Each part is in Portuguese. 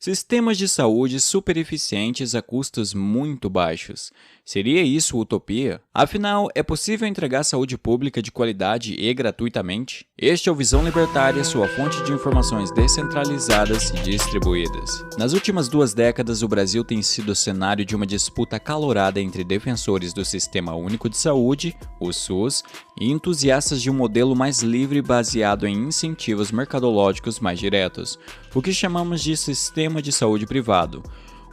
Sistemas de saúde super eficientes a custos muito baixos. Seria isso utopia? Afinal, é possível entregar saúde pública de qualidade e gratuitamente? Este é o Visão Libertária, sua fonte de informações descentralizadas e distribuídas. Nas últimas 2 décadas, o Brasil tem sido cenário de uma disputa acalorada entre defensores do Sistema Único de Saúde, o SUS, e entusiastas de um modelo mais livre baseado em incentivos mercadológicos mais diretos, o que chamamos de sistema de saúde privado.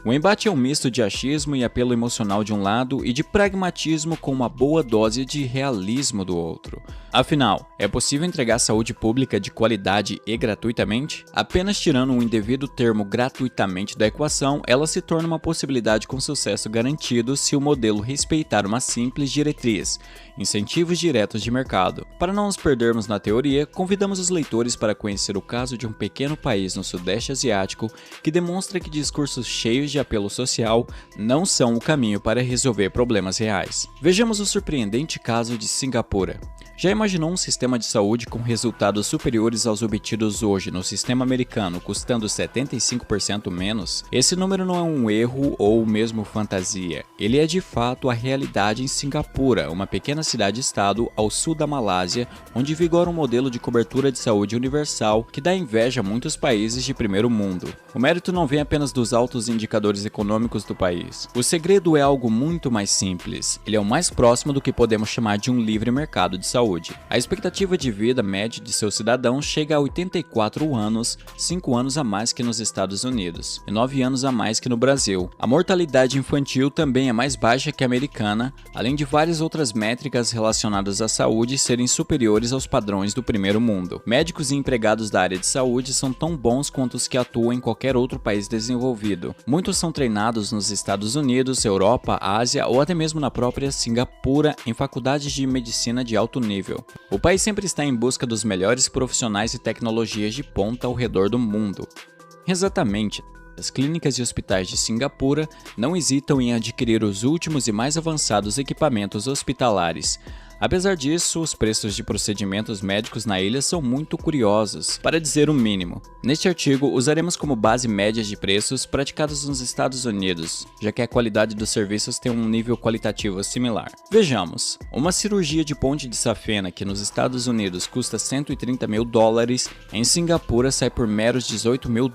O embate é um misto de achismo e apelo emocional de um lado e de pragmatismo com uma boa dose de realismo do outro. Afinal, é possível entregar saúde pública de qualidade e gratuitamente? Apenas tirando um indevido termo gratuitamente da equação, ela se torna uma possibilidade com sucesso garantido se o modelo respeitar uma simples diretriz: incentivos diretos de mercado. Para não nos perdermos na teoria, convidamos os leitores para conhecer o caso de um pequeno país no Sudeste Asiático que demonstra que discursos cheios de apelo social não são o caminho para resolver problemas reais. Vejamos o surpreendente caso de Singapura. Já imaginou um sistema de saúde com resultados superiores aos obtidos hoje no sistema americano, custando 75% menos? Esse número não é um erro ou mesmo fantasia. Ele é de fato a realidade em Singapura, uma pequena cidade-estado ao sul da Malásia, onde vigora um modelo de cobertura de saúde universal que dá inveja a muitos países de primeiro mundo. O mérito não vem apenas dos altos indicadores econômicos do país. O segredo é algo muito mais simples. Ele é o mais próximo do que podemos chamar de um livre mercado de saúde. A expectativa de vida média de seus cidadãos chega a 84 anos, 5 anos a mais que nos Estados Unidos e 9 anos a mais que no Brasil. A mortalidade infantil também é mais baixa que a americana, além de várias outras métricas relacionadas à saúde serem superiores aos padrões do primeiro mundo. Médicos e empregados da área de saúde são tão bons quanto os que atuam em qualquer outro país desenvolvido. Muitos são treinados nos Estados Unidos, Europa, Ásia ou até mesmo na própria Singapura em faculdades de medicina de alto nível. O país sempre está em busca dos melhores profissionais e tecnologias de ponta ao redor do mundo. Exatamente. As clínicas e hospitais de Singapura não hesitam em adquirir os últimos e mais avançados equipamentos hospitalares. Apesar disso, os preços de procedimentos médicos na ilha são muito curiosos, para dizer o mínimo. Neste artigo, usaremos como base médias de preços praticados nos Estados Unidos, já que a qualidade dos serviços tem um nível qualitativo similar. Vejamos, uma cirurgia de ponte de safena que nos Estados Unidos custa $130 mil, em Singapura sai por meros $18 mil.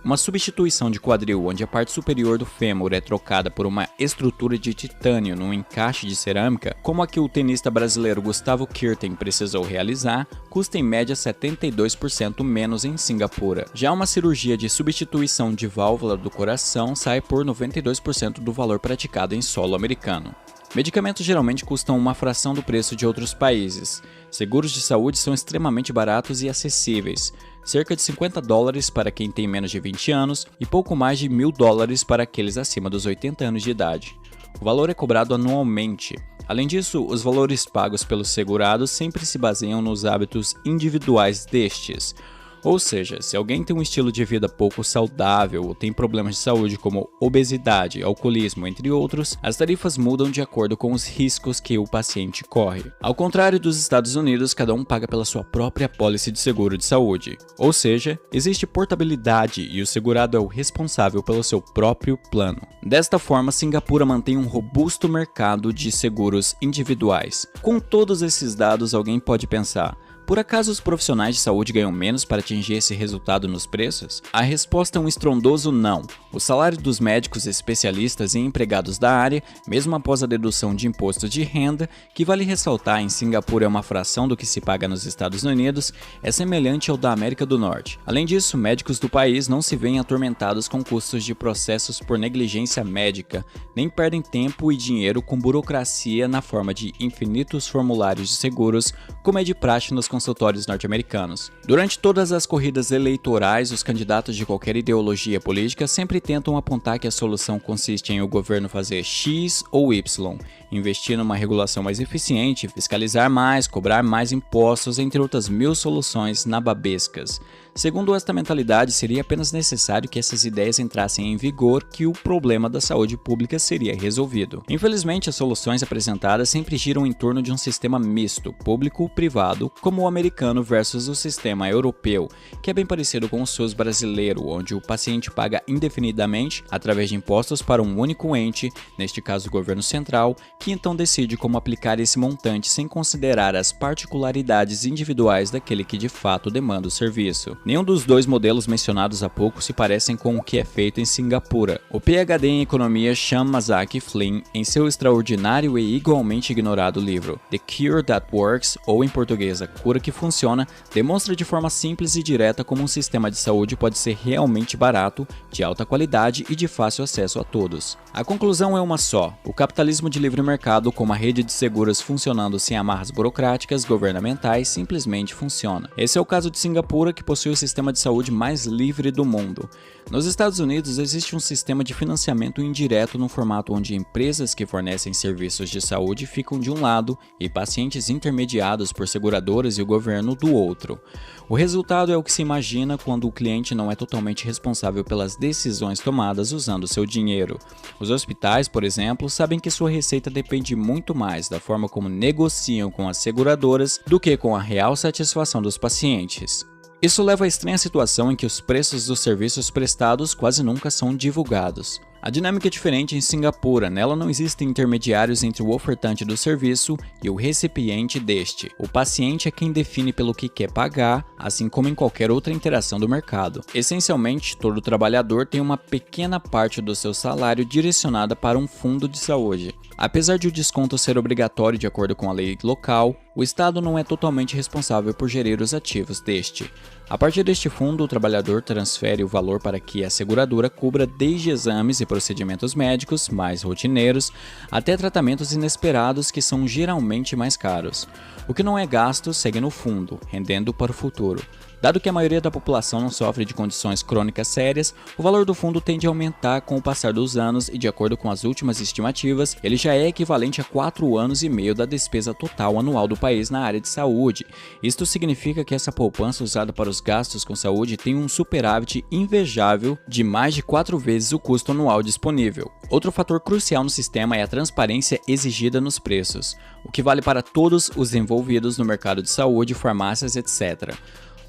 Uma substituição de quadril onde a parte superior do fêmur é trocada por uma estrutura de titânio num encaixe de cerâmica, como a que o tenista brasileiro Gustavo Kuerten precisou realizar, custa em média 72% menos em Singapura. Já uma cirurgia de substituição de válvula do coração sai por 92% do valor praticado em solo americano. Medicamentos geralmente custam uma fração do preço de outros países. Seguros de saúde são extremamente baratos e acessíveis, cerca de $50 para quem tem menos de 20 anos e pouco mais de $1.000 para aqueles acima dos 80 anos de idade. O valor é cobrado anualmente. Além disso, os valores pagos pelos segurados sempre se baseiam nos hábitos individuais destes. Ou seja, se alguém tem um estilo de vida pouco saudável ou tem problemas de saúde como obesidade, alcoolismo, entre outros, as tarifas mudam de acordo com os riscos que o paciente corre. Ao contrário dos Estados Unidos, cada um paga pela sua própria apólice de seguro de saúde. Ou seja, existe portabilidade e o segurado é o responsável pelo seu próprio plano. Desta forma, Singapura mantém um robusto mercado de seguros individuais. Com todos esses dados, alguém pode pensar: por acaso os profissionais de saúde ganham menos para atingir esse resultado nos preços? A resposta é um estrondoso não. O salário dos médicos especialistas e empregados da área, mesmo após a dedução de imposto de renda, que vale ressaltar em Singapura é uma fração do que se paga nos Estados Unidos, é semelhante ao da América do Norte. Além disso, médicos do país não se veem atormentados com custos de processos por negligência médica, nem perdem tempo e dinheiro com burocracia na forma de infinitos formulários de seguros, como é de praxe nos consultórios norte-americanos. Durante todas as corridas eleitorais, os candidatos de qualquer ideologia política sempre tentam apontar que a solução consiste em o governo fazer X ou Y, investir numa regulação mais eficiente, fiscalizar mais, cobrar mais impostos, entre outras mil soluções nababescas. Segundo esta mentalidade, seria apenas necessário que essas ideias entrassem em vigor que o problema da saúde pública seria resolvido. Infelizmente, as soluções apresentadas sempre giram em torno de um sistema misto, público-privado, como o americano versus o sistema europeu, que é bem parecido com o SUS brasileiro, onde o paciente paga indefinidamente através de impostos para um único ente, neste caso o governo central, que então decide como aplicar esse montante sem considerar as particularidades individuais daquele que de fato demanda o serviço. Nenhum dos dois modelos mencionados há pouco se parecem com o que é feito em Singapura. O PhD em economia Sean Masaki Flynn, em seu extraordinário e igualmente ignorado livro The Cure That Works, ou em português A Cura que Funciona, demonstra de forma simples e direta como um sistema de saúde pode ser realmente barato, de alta qualidade e de fácil acesso a todos. A conclusão é uma só: o capitalismo de livre mercado, com uma rede de seguros funcionando sem amarras burocráticas governamentais, simplesmente funciona. Esse é o caso de Singapura, que possui o sistema de saúde mais livre do mundo. Nos Estados Unidos existe um sistema de financiamento indireto no formato onde empresas que fornecem serviços de saúde ficam de um lado e pacientes intermediados por seguradoras e o governo do outro. O resultado é o que se imagina quando o cliente não é totalmente responsável pelas decisões tomadas usando seu dinheiro. Os hospitais, por exemplo, sabem que sua receita depende muito mais da forma como negociam com as seguradoras do que com a real satisfação dos pacientes. Isso leva à estranha situação em que os preços dos serviços prestados quase nunca são divulgados. A dinâmica é diferente em Singapura, nela não existem intermediários entre o ofertante do serviço e o recipiente deste. O paciente é quem define pelo que quer pagar, assim como em qualquer outra interação do mercado. Essencialmente, todo trabalhador tem uma pequena parte do seu salário direcionada para um fundo de saúde. Apesar de o desconto ser obrigatório de acordo com a lei local, o Estado não é totalmente responsável por gerir os ativos deste. A partir deste fundo, o trabalhador transfere o valor para que a seguradora cubra desde exames e procedimentos médicos mais rotineiros até tratamentos inesperados que são geralmente mais caros. O que não é gasto segue no fundo, rendendo para o futuro. Dado que a maioria da população não sofre de condições crônicas sérias, o valor do fundo tende a aumentar com o passar dos anos e, de acordo com as últimas estimativas, ele já é equivalente a 4 anos e meio da despesa total anual do país na área de saúde. Isto significa que essa poupança usada para os gastos com saúde tem um superávit invejável de mais de 4 vezes o custo anual disponível. Outro fator crucial no sistema é a transparência exigida nos preços, o que vale para todos os envolvidos no mercado de saúde, farmácias, etc.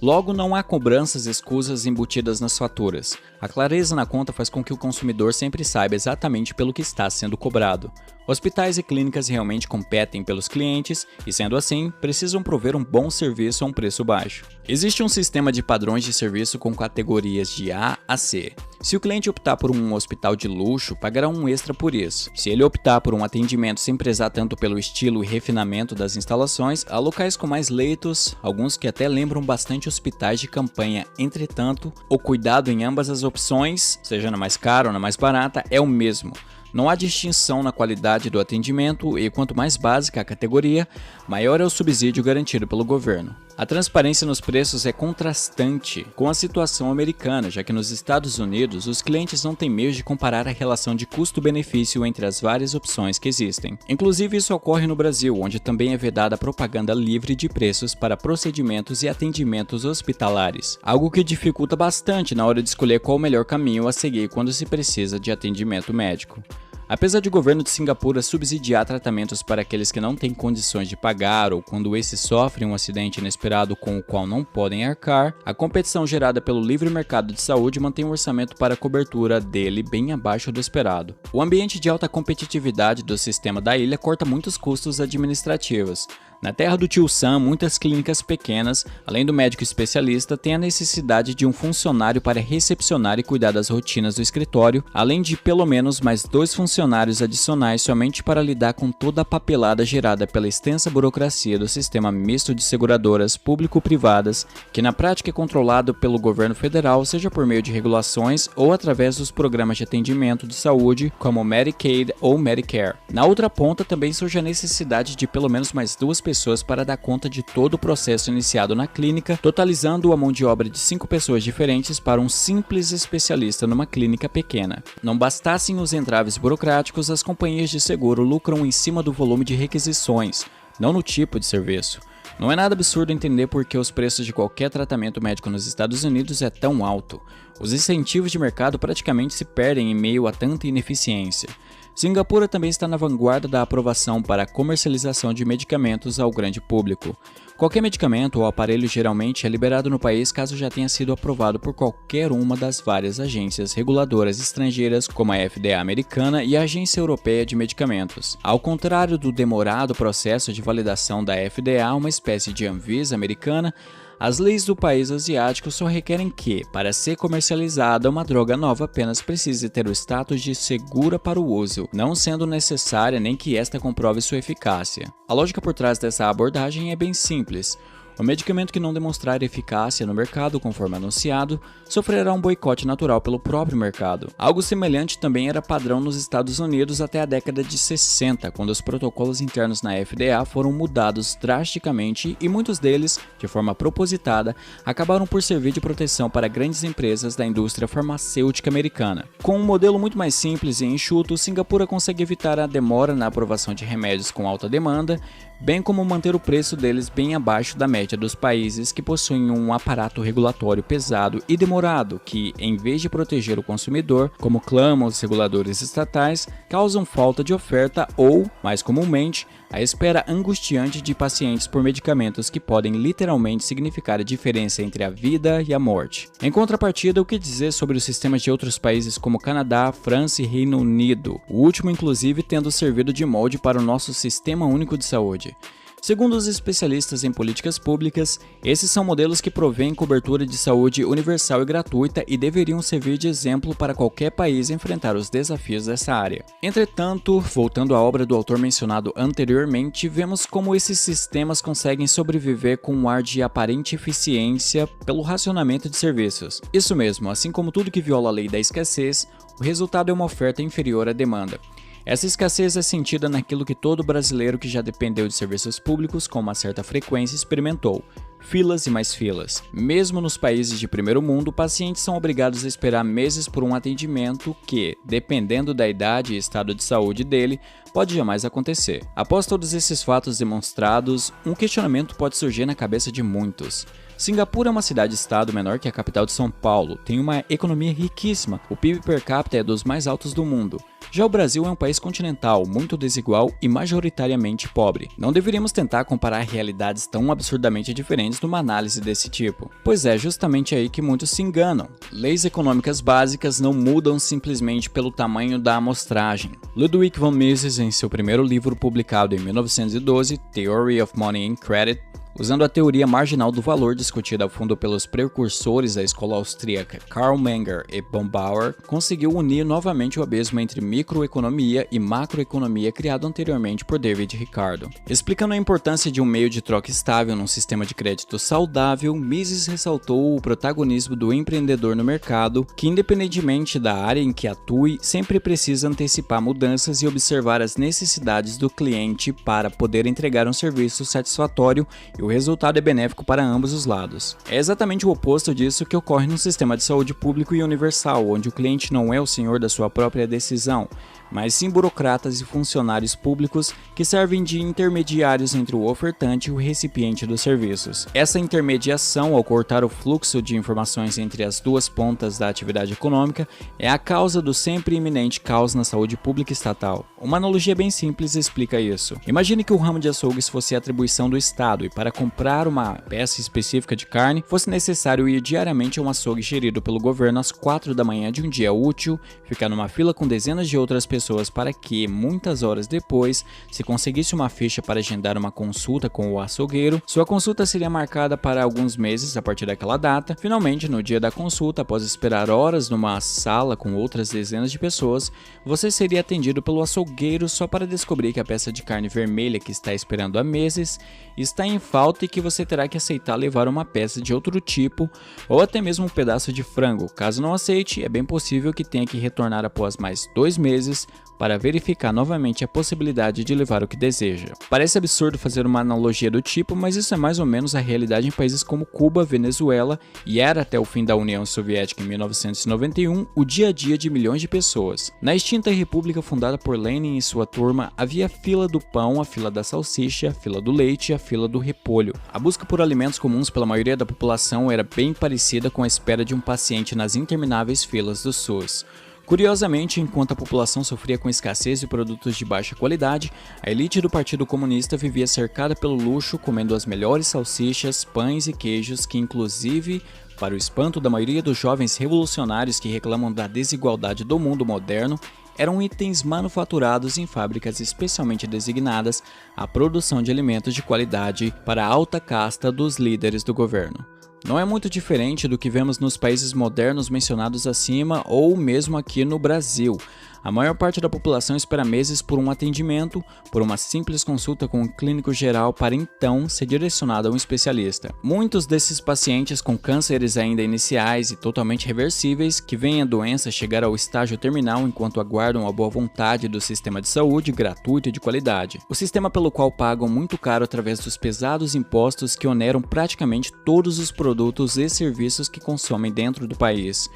Logo, não há cobranças escusas embutidas nas faturas. A clareza na conta faz com que o consumidor sempre saiba exatamente pelo que está sendo cobrado. Hospitais e clínicas realmente competem pelos clientes e, sendo assim, precisam prover um bom serviço a um preço baixo. Existe um sistema de padrões de serviço com categorias de A a C. Se o cliente optar por um hospital de luxo, pagará um extra por isso. Se ele optar por um atendimento sem prezar tanto pelo estilo e refinamento das instalações, há locais com mais leitos, alguns que até lembram bastante hospitais de campanha. Entretanto, o cuidado em ambas as opções, seja na mais cara ou na mais barata, é o mesmo. Não há distinção na qualidade do atendimento e quanto mais básica a categoria, maior é o subsídio garantido pelo governo. A transparência nos preços é contrastante com a situação americana, já que nos Estados Unidos os clientes não têm meios de comparar a relação de custo-benefício entre as várias opções que existem. Inclusive isso ocorre no Brasil, onde também é vedada a propaganda livre de preços para procedimentos e atendimentos hospitalares, algo que dificulta bastante na hora de escolher qual o melhor caminho a seguir quando se precisa de atendimento médico. Apesar de o governo de Singapura subsidiar tratamentos para aqueles que não têm condições de pagar ou quando esses sofrem um acidente inesperado com o qual não podem arcar, a competição gerada pelo livre mercado de saúde mantém um orçamento para a cobertura dele bem abaixo do esperado. O ambiente de alta competitividade do sistema da ilha corta muitos custos administrativos. Na terra do tio Sam, muitas clínicas pequenas, além do médico especialista, têm a necessidade de um funcionário para recepcionar e cuidar das rotinas do escritório, além de pelo menos mais 2 funcionários adicionais somente para lidar com toda a papelada gerada pela extensa burocracia do sistema misto de seguradoras público-privadas, que na prática é controlado pelo governo federal, seja por meio de regulações ou através dos programas de atendimento de saúde, como Medicaid ou Medicare. Na outra ponta também surge a necessidade de pelo menos mais 2 pessoas para dar conta de todo o processo iniciado na clínica, totalizando a mão de obra de 5 pessoas diferentes para um simples especialista numa clínica pequena. Não bastassem os entraves burocráticos, as companhias de seguro lucram em cima do volume de requisições, não no tipo de serviço. Não é nada absurdo entender por que os preços de qualquer tratamento médico nos Estados Unidos é tão alto. Os incentivos de mercado praticamente se perdem em meio a tanta ineficiência. Singapura também está na vanguarda da aprovação para a comercialização de medicamentos ao grande público. Qualquer medicamento ou aparelho geralmente é liberado no país caso já tenha sido aprovado por qualquer uma das várias agências reguladoras estrangeiras, como a FDA americana e a Agência Europeia de Medicamentos. Ao contrário do demorado processo de validação da FDA, uma espécie de Anvisa americana, as leis do país asiático só requerem que, para ser comercializada, uma droga nova apenas precise ter o status de segura para o uso, não sendo necessária nem que esta comprove sua eficácia. A lógica por trás dessa abordagem é bem simples. O medicamento que não demonstrar eficácia no mercado, conforme anunciado, sofrerá um boicote natural pelo próprio mercado. Algo semelhante também era padrão nos Estados Unidos até a década de 60, quando os protocolos internos na FDA foram mudados drasticamente e muitos deles, de forma propositada, acabaram por servir de proteção para grandes empresas da indústria farmacêutica americana. Com um modelo muito mais simples e enxuto, Singapura consegue evitar a demora na aprovação de remédios com alta demanda, bem como manter o preço deles bem abaixo da média dos países que possuem um aparato regulatório pesado e demorado que, em vez de proteger o consumidor, como clamam os reguladores estatais, causam falta de oferta ou, mais comumente, a espera angustiante de pacientes por medicamentos que podem literalmente significar a diferença entre a vida e a morte. Em contrapartida, o que dizer sobre os sistemas de outros países como Canadá, França e Reino Unido, o último inclusive tendo servido de molde para o nosso Sistema Único de Saúde? Segundo os especialistas em políticas públicas, esses são modelos que provêm cobertura de saúde universal e gratuita e deveriam servir de exemplo para qualquer país enfrentar os desafios dessa área. Entretanto, voltando à obra do autor mencionado anteriormente, vemos como esses sistemas conseguem sobreviver com um ar de aparente eficiência pelo racionamento de serviços. Isso mesmo, assim como tudo que viola a lei da escassez, o resultado é uma oferta inferior à demanda. Essa escassez é sentida naquilo que todo brasileiro que já dependeu de serviços públicos com uma certa frequência experimentou: filas e mais filas. Mesmo nos países de primeiro mundo, pacientes são obrigados a esperar meses por um atendimento que, dependendo da idade e estado de saúde dele, pode jamais acontecer. Após todos esses fatos demonstrados, um questionamento pode surgir na cabeça de muitos. Singapura é uma cidade-estado menor que a capital de São Paulo, tem uma economia riquíssima, o PIB per capita é dos mais altos do mundo. Já o Brasil é um país continental, muito desigual e majoritariamente pobre. Não deveríamos tentar comparar realidades tão absurdamente diferentes numa análise desse tipo. Pois é justamente aí que muitos se enganam. Leis econômicas básicas não mudam simplesmente pelo tamanho da amostragem. Ludwig von Mises, em seu primeiro livro publicado em 1912, Theory of Money and Credit, usando a teoria marginal do valor discutida a fundo pelos precursores da escola austríaca Karl Menger e Baumbauer, conseguiu unir novamente o abismo entre microeconomia e macroeconomia criado anteriormente por David Ricardo. Explicando a importância de um meio de troca estável num sistema de crédito saudável, Mises ressaltou o protagonismo do empreendedor no mercado, que independentemente da área em que atue, sempre precisa antecipar mudanças e observar as necessidades do cliente para poder entregar um serviço satisfatório e o resultado é benéfico para ambos os lados. É exatamente o oposto disso que ocorre no sistema de saúde público e universal, onde o cliente não é o senhor da sua própria decisão, mas sim burocratas e funcionários públicos que servem de intermediários entre o ofertante e o recipiente dos serviços. Essa intermediação, ao cortar o fluxo de informações entre as duas pontas da atividade econômica, é a causa do sempre iminente caos na saúde pública estatal. Uma analogia bem simples explica isso. Imagine que o ramo de açougues fosse atribuição do Estado e para comprar uma peça específica de carne fosse necessário ir diariamente a um açougue gerido pelo governo às 4 da manhã de um dia útil, ficar numa fila com dezenas de outras pessoas para que, muitas horas depois, se conseguisse uma ficha para agendar uma consulta com o açougueiro, sua consulta seria marcada para alguns meses a partir daquela data. Finalmente, no dia da consulta, após esperar horas numa sala com outras dezenas de pessoas, você seria atendido pelo açougueiro só para descobrir que a peça de carne vermelha que está esperando há meses está em falta e que você terá que aceitar levar uma peça de outro tipo ou até mesmo um pedaço de frango. Caso não aceite, é bem possível que tenha que retornar após mais 2 meses país para verificar novamente a possibilidade de levar o que deseja. Parece absurdo fazer uma analogia do tipo, mas isso é mais ou menos a realidade em países como Cuba, Venezuela e era até o fim da União Soviética em 1991 o dia a dia de milhões de pessoas. Na extinta república fundada por Lenin e sua turma, havia a fila do pão, a fila da salsicha, a fila do leite e a fila do repolho. A busca por alimentos comuns pela maioria da população era bem parecida com a espera de um paciente nas intermináveis filas do SUS. Curiosamente, enquanto a população sofria com escassez de produtos de baixa qualidade, a elite do Partido Comunista vivia cercada pelo luxo, comendo as melhores salsichas, pães e queijos que, inclusive, para o espanto da maioria dos jovens revolucionários que reclamam da desigualdade do mundo moderno, eram itens manufaturados em fábricas especialmente designadas à produção de alimentos de qualidade para a alta casta dos líderes do governo. Não é muito diferente do que vemos nos países modernos mencionados acima ou mesmo aqui no Brasil. A maior parte da população espera meses por um atendimento, por uma simples consulta com um clínico geral para então ser direcionado a um especialista. Muitos desses pacientes com cânceres ainda iniciais e totalmente reversíveis, que veem a doença chegar ao estágio terminal enquanto aguardam a boa vontade do sistema de saúde gratuito e de qualidade. O sistema pelo qual pagam muito caro através dos pesados impostos que oneram praticamente todos os produtos e serviços que consomem dentro do país,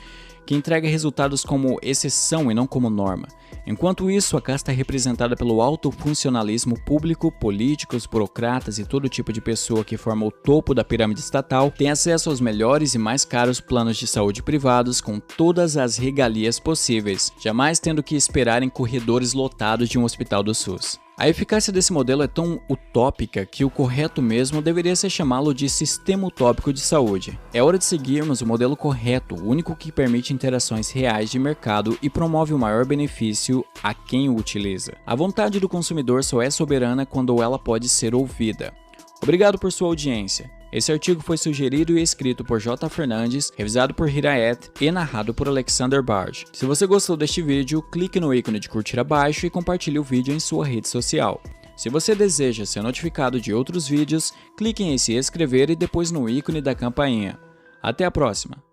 que entrega resultados como exceção e não como norma. Enquanto isso, a casta representada pelo alto funcionalismo público, políticos, burocratas e todo tipo de pessoa que forma o topo da pirâmide estatal tem acesso aos melhores e mais caros planos de saúde privados com todas as regalias possíveis, jamais tendo que esperar em corredores lotados de um hospital do SUS. A eficácia desse modelo é tão utópica que o correto mesmo deveria ser chamá-lo de sistema utópico de saúde. É hora de seguirmos o modelo correto, o único que permite interações reais de mercado e promove o maior benefício a quem o utiliza. A vontade do consumidor só é soberana quando ela pode ser ouvida. Obrigado por sua audiência. Esse artigo foi sugerido e escrito por J. Fernandes, revisado por Hirayet e narrado por Alexander Bard. Se você gostou deste vídeo, clique no ícone de curtir abaixo e compartilhe o vídeo em sua rede social. Se você deseja ser notificado de outros vídeos, clique em se inscrever e depois no ícone da campainha. Até a próxima!